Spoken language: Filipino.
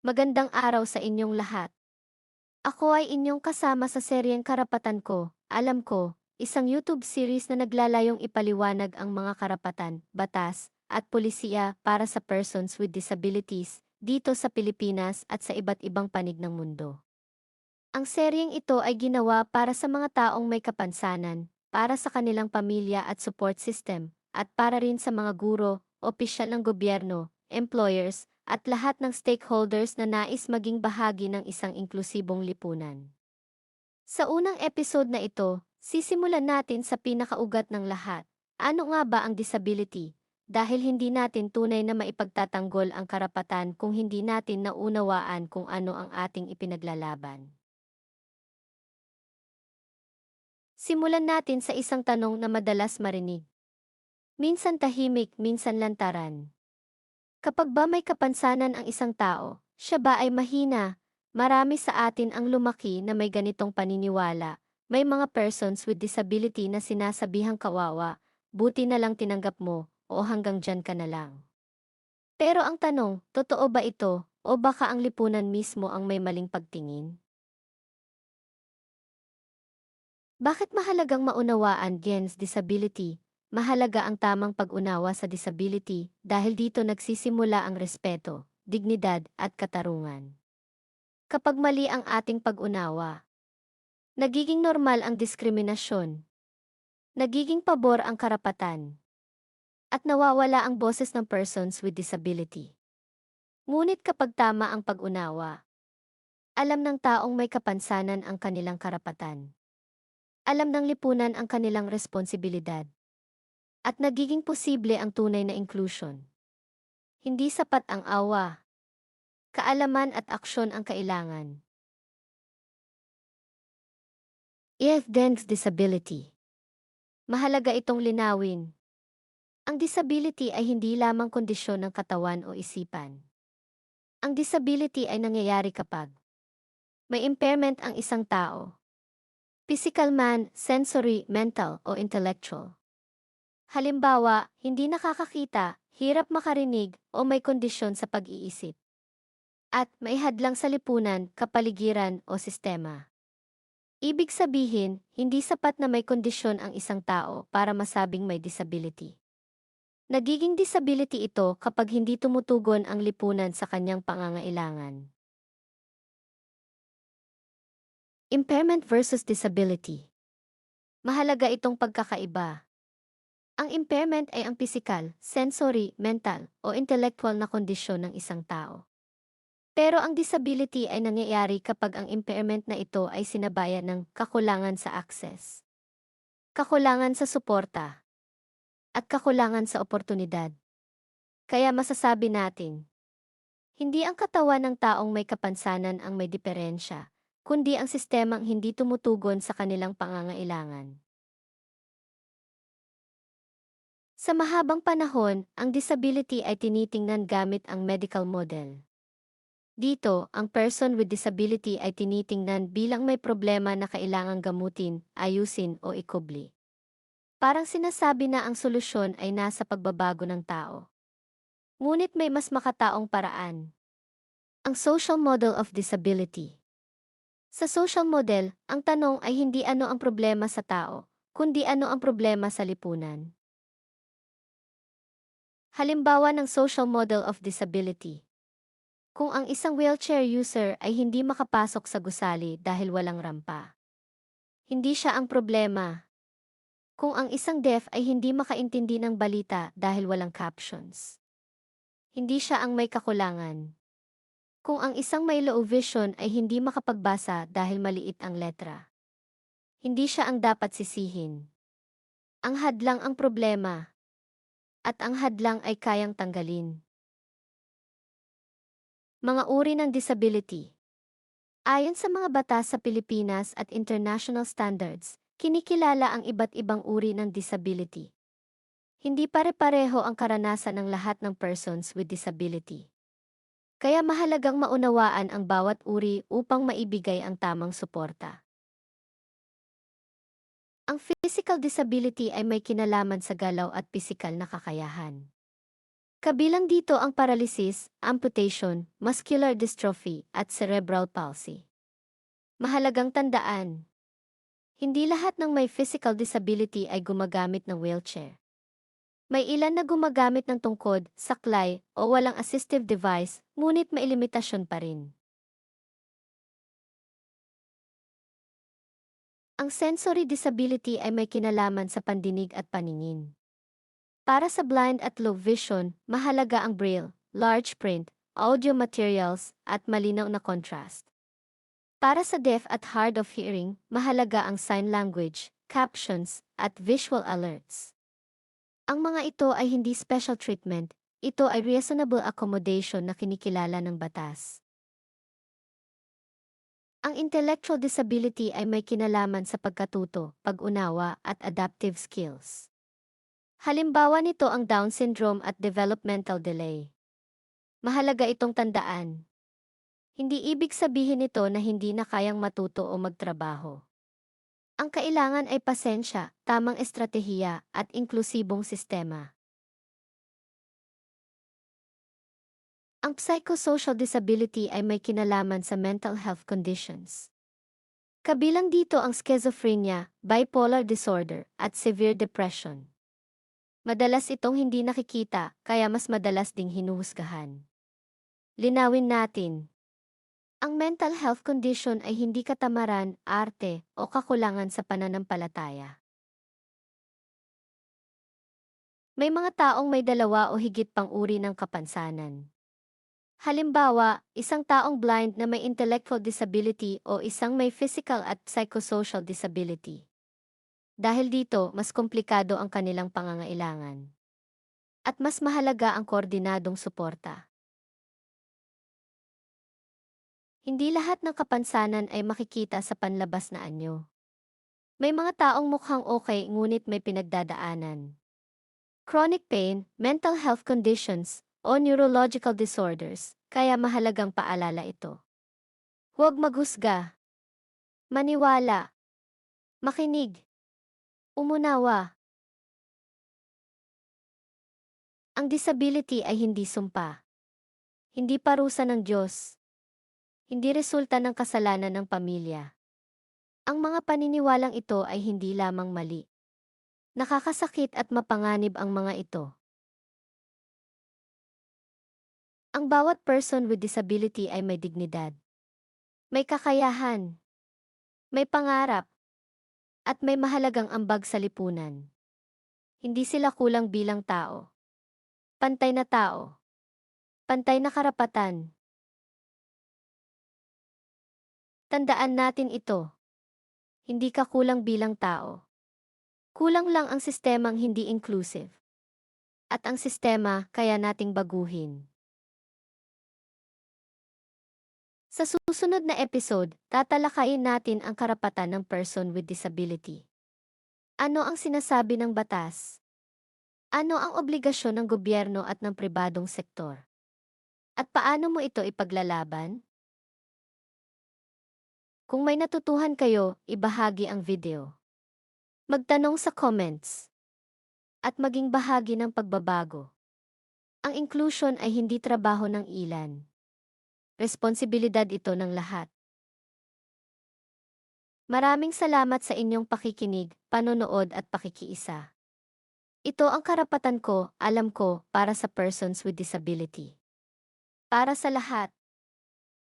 Magandang araw sa inyong lahat. Ako ay inyong kasama sa seryeng Karapatan Ko. Alam ko, isang YouTube series na naglalayong ipaliwanag ang mga karapatan, batas, at pulisiya para sa persons with disabilities dito sa Pilipinas at sa iba't ibang panig ng mundo. Ang seryeng ito ay ginawa para sa mga taong may kapansanan, para sa kanilang pamilya at support system, at para rin sa mga guro, opisyal ng gobyerno, employers, at lahat ng stakeholders na nais maging bahagi ng isang inklusibong lipunan. Sa unang episode na ito, sisimulan natin sa pinakaugat ng lahat. Ano nga ba ang disability? Dahil hindi natin tunay na maipagtatanggol ang karapatan kung hindi natin naunawaan kung ano ang ating ipinaglalaban. Simulan natin sa isang tanong na madalas marinig. Minsan tahimik, minsan lantaran. Kapag ba may kapansanan ang isang tao, siya ba ay mahina? Marami sa atin ang lumaki na may ganitong paniniwala. May mga persons with disability na sinasabihang kawawa, buti na lang tinanggap mo, o hanggang dyan ka na lang. Pero ang tanong, totoo ba ito, o baka ang lipunan mismo ang may maling pagtingin? Bakit mahalagang maunawaan gens disability? Mahalaga ang tamang pag-unawa sa disability dahil dito nagsisimula ang respeto, dignidad at katarungan. Kapag mali ang ating pag-unawa, nagiging normal ang diskriminasyon, nagiging pabor ang karapatan, at nawawala ang boses ng persons with disability. Ngunit kapag tama ang pag-unawa, alam ng taong may kapansanan ang kanilang karapatan. Alam ng lipunan ang kanilang responsibilidad. At nagiging posible ang tunay na inclusion. Hindi sapat ang awa, kaalaman at aksyon ang kailangan. Evidence disability. Mahalaga itong linawin. Ang disability ay hindi lamang kondisyon ng katawan o isipan. Ang disability ay nangyayari kapag may impairment ang isang tao. Physical man, sensory, mental o intellectual. Halimbawa, hindi nakakakita, hirap makarinig o may kondisyon sa pag-iisip. At may hadlang sa lipunan, kapaligiran o sistema. Ibig sabihin, hindi sapat na may kondisyon ang isang tao para masabing may disability. Nagiging disability ito kapag hindi tumutugon ang lipunan sa kanyang pangangailangan. Impairment versus disability. Mahalaga itong pagkakaiba. Ang impairment ay ang pisikal, sensory, mental, o intellectual na kondisyon ng isang tao. Pero ang disability ay nangyayari kapag ang impairment na ito ay sinabayan ng kakulangan sa access, kakulangan sa suporta, at kakulangan sa oportunidad. Kaya masasabi natin, hindi ang katawan ng taong may kapansanan ang may diferensya, kundi ang sistemang hindi tumutugon sa kanilang pangangailangan. Sa mahabang panahon, ang disability ay tinitingnan gamit ang medical model. Dito, ang person with disability ay tinitingnan bilang may problema na kailangang gamutin, ayusin o ikubli. Parang sinasabi na ang solusyon ay nasa pagbabago ng tao. Ngunit may mas makataong paraan. Ang social model of disability. Sa social model, ang tanong ay hindi ano ang problema sa tao, kundi ano ang problema sa lipunan. Halimbawa ng social model of disability. Kung ang isang wheelchair user ay hindi makapasok sa gusali dahil walang rampa, hindi siya ang problema. Kung ang isang deaf ay hindi makaintindi ng balita dahil walang captions, hindi siya ang may kakulangan. Kung ang isang may low vision ay hindi makapagbasa dahil maliit ang letra, hindi siya ang dapat sisihin. Ang hadlang ang problema, at ang hadlang ay kayang tanggalin. Mga uri ng disability. Ayon sa mga batas sa Pilipinas at international standards, kinikilala ang iba't ibang uri ng disability. Hindi pare-pareho ang karanasan ng lahat ng persons with disability. Kaya mahalagang maunawaan ang bawat uri upang maibigay ang tamang suporta. Ang physical disability ay may kinalaman sa galaw at pisikal na kakayahan. Kabilang dito ang paralysis, amputation, muscular dystrophy, at cerebral palsy. Mahalagang tandaan, hindi lahat ng may physical disability ay gumagamit ng wheelchair. May ilan na gumagamit ng tungkod, saklay, o walang assistive device, ngunit may limitasyon pa rin. Ang sensory disability ay may kinalaman sa pandinig at paningin. Para sa blind at low vision, mahalaga ang braille, large print, audio materials, at malinaw na contrast. Para sa deaf at hard of hearing, mahalaga ang sign language, captions, at visual alerts. Ang mga ito ay hindi special treatment, ito ay reasonable accommodation na kinikilala ng batas. Ang intellectual disability ay may kinalaman sa pagkatuto, pag-unawa, at adaptive skills. Halimbawa nito ang Down syndrome at developmental delay. Mahalaga itong tandaan. Hindi ibig sabihin nito na hindi na kayang matuto o magtrabaho. Ang kailangan ay pasensya, tamang estratehiya, at inklusibong sistema. Ang psychosocial disability ay may kinalaman sa mental health conditions. Kabilang dito ang schizophrenia, bipolar disorder, at severe depression. Madalas itong hindi nakikita, kaya mas madalas ding hinuhusgahan. Linawin natin. Ang mental health condition ay hindi katamaran, arte, o kakulangan sa pananampalataya. May mga taong may dalawa o higit pang uri ng kapansanan. Halimbawa, isang taong blind na may intellectual disability o isang may physical at psychosocial disability. Dahil dito, mas komplikado ang kanilang pangangailangan. At mas mahalaga ang koordinadong suporta. Hindi lahat ng kapansanan ay makikita sa panlabas na anyo. May mga taong mukhang okay ngunit may pinagdadaanan. Chronic pain, mental health conditions, o neurological disorders, kaya mahalagang paalala ito. Huwag maghusga. Maniwala. Makinig. Umunawa. Ang disability ay hindi sumpa. Hindi parusa ng Diyos. Hindi resulta ng kasalanan ng pamilya. Ang mga paniniwalang ito ay hindi lamang mali. Nakakasakit at mapanganib ang mga ito. Ang bawat person with disability ay may dignidad. May kakayahan. May pangarap. At may mahalagang ambag sa lipunan. Hindi sila kulang bilang tao. Pantay na tao. Pantay na karapatan. Tandaan natin ito. Hindi ka kulang bilang tao. Kulang lang ang sistemang hindi inclusive. At ang sistema kaya nating baguhin. Sa susunod na episode, tatalakayin natin ang karapatan ng person with disability. Ano ang sinasabi ng batas? Ano ang obligasyon ng gobyerno at ng pribadong sektor? At paano mo ito ipaglalaban? Kung may natutuhan kayo, ibahagi ang video. Magtanong sa comments. At maging bahagi ng pagbabago. Ang inclusion ay hindi trabaho ng ilan. Responsibilidad ito ng lahat. Maraming salamat sa inyong pakikinig, panonood at pakikiisa. Ito ang karapatan ko, alam ko, para sa persons with disability. Para sa lahat.